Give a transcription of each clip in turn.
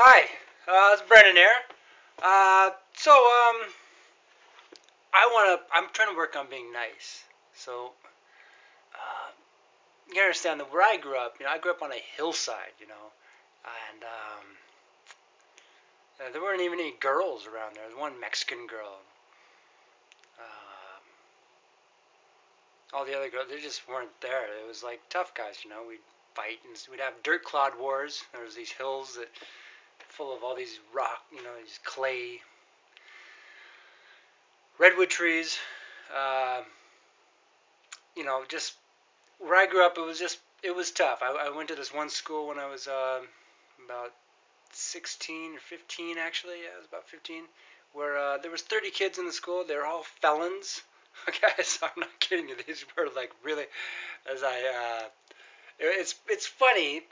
Hi, it's Brendan here. I'm trying to work on being nice. Uh, you understand that where I grew up, I grew up on a hillside, and there weren't even any girls around there. There was one Mexican girl. Uh, all the other girls, they just weren't there. It was like tough guys, We'd fight and we'd have dirt clod wars. There was these hills that full of all these rock, these clay redwood trees. Uh, just where I grew up, it was tough. I went to this one school when I was about 16 or 15, actually. Yeah, I was about 15, where there was 30 kids in the school. They were all felons. Okay, so I'm not kidding you. These were like really, as it's funny,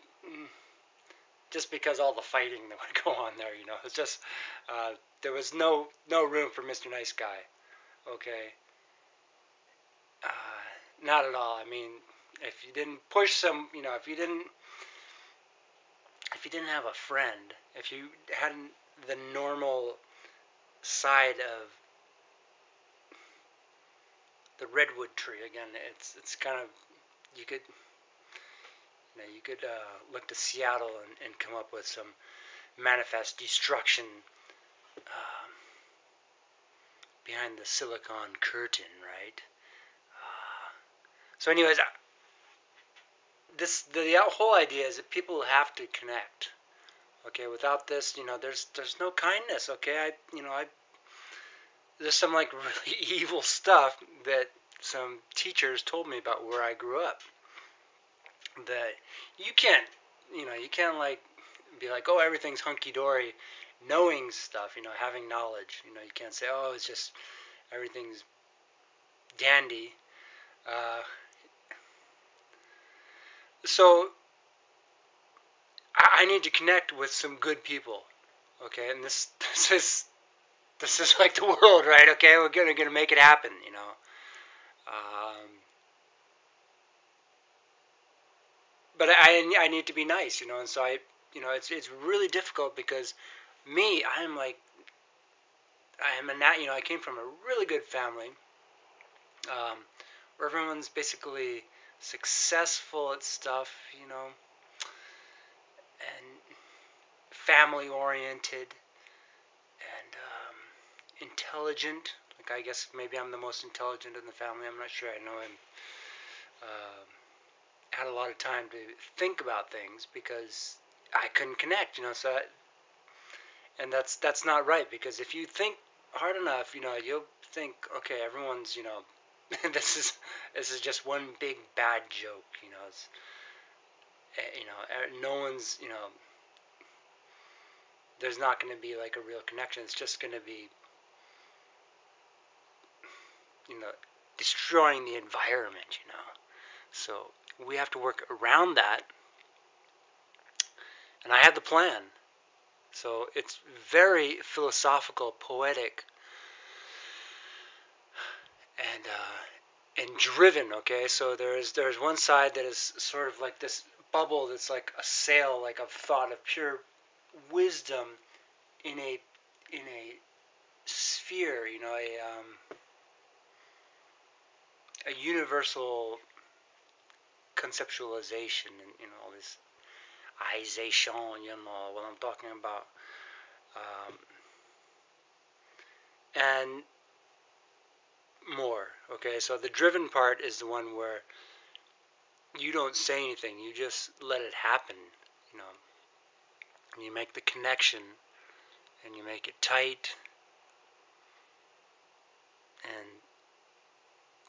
just because all the fighting that would go on there. It's just there was no room for Mr. Nice Guy. Okay, not at all. I mean, if you didn't push some, if you didn't have a friend, if you hadn't the normal side of the redwood tree again, it's kind of you could look to Seattle and come up with some manifest destruction um, behind the silicon curtain, right? So, anyways, the whole idea is that people have to connect. Okay, without this, there's no kindness. Okay, I there's some like really evil stuff that some teachers told me about where I grew up. That you can't, you can't like be like, oh, everything's hunky dory, knowing stuff, having knowledge. You can't say, oh, it's just everything's dandy. Uh, so I need to connect with some good people. Okay, and this is like the world, right? Okay, we're gonna make it happen. Um, but I need to be nice, and so it's really difficult because me, I am a nat, I came from a really good family, um, where everyone's basically successful at stuff, and family oriented and intelligent. Like I guess maybe I'm the most intelligent in the family. I'm not sure. I know I'm uh, had a lot of time to think about things because I couldn't connect, and that's not right because if you think hard enough, you'll think, okay, everyone's, this is this is just one big bad joke, It's, no one's, there's not going to be like a real connection. It's just going to be, you know, destroying the environment, So we have to work around that, and I had the plan. So it's very philosophical, poetic, and driven. Okay, so there's one side that is sort of like this bubble that's like a sail, like of thought, of pure wisdom in a sphere, a universal conceptualization, and all this ization, what I'm talking about, um, and more. Okay, so the driven part is the one where you don't say anything, you just let it happen, you know. You make the connection and you make it tight, and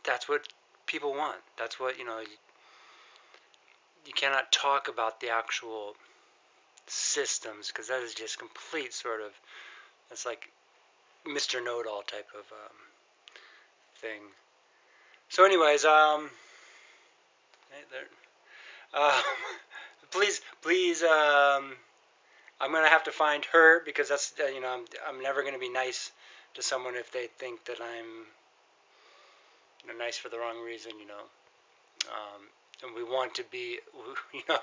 that's what people want. That's what, you cannot talk about the actual systems because that is just complete sort of, it's like Mr. Know-it-all type of thing. So, anyways, hey there. Uh, please, I'm gonna have to find her because that's I'm never gonna be nice to someone if they think that I'm nice for the wrong reason, and we want to be, you know,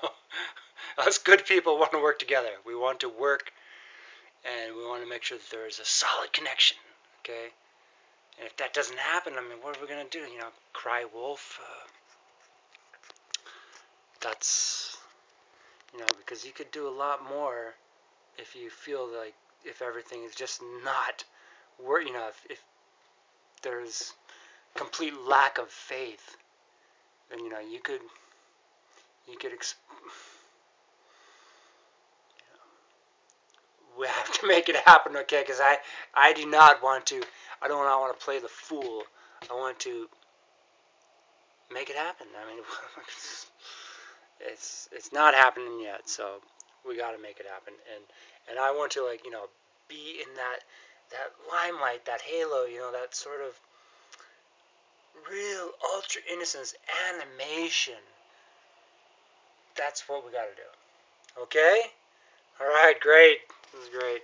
us good people want to work together. We want to work. and we want to make sure that there is a solid connection, okay? And if that doesn't happen, I mean, what are we going to do? You know, cry wolf? That's, you know, because you could do a lot more if you feel like if everything is just not, you know, if there's complete lack of faith, then, you know, you could we have to make it happen, okay? Because I do not want to. I don't want to play the fool. I want to make it happen. I mean, it's not happening yet, so we got to make it happen. And I want to, like, you know, be in that limelight, that halo, you know, that sort of real ultra innocence animation. That's what we got to do. Okay? All right, great. This is great.